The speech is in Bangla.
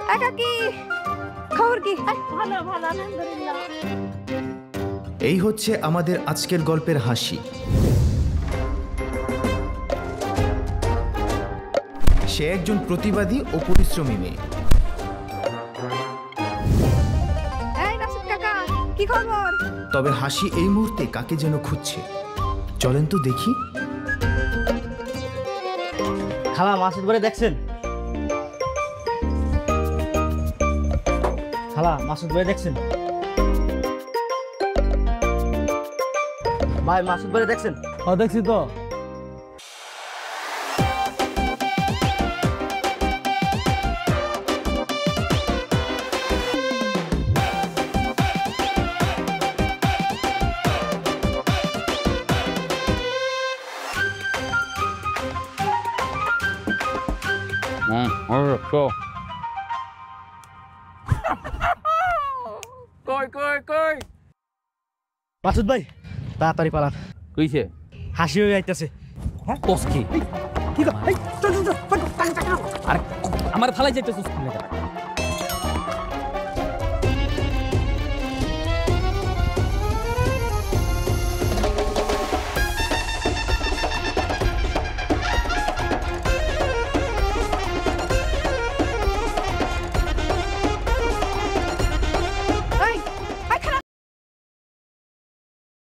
কাকি খবর কি? ভালো ভালো আলহামদুলিল্লাহ। এই হচ্ছে আমাদের আজকের গল্পের হাসি। সে একজন প্রতিবাদী ও পরিশ্রমী মেয়ে। এই রাশেদ কাকা, কি খবর? তবে হাসি এই মুহূর্তে কাকে যেন খুঁজছে। চলেন তো দেখি। খালা মাসুদ ভাই দেখছেন? খালা মাসুদ ভাই দেখছেন? ভাই মাসুদ ভাই দেখছেন? দেখছি তো। মাসুদ ভাই তাড়াতাড়ি পালান। কইছে হাসি হয়ে যাইতেছে। কোস কি? আর আমার ফালাই যাইতেছিস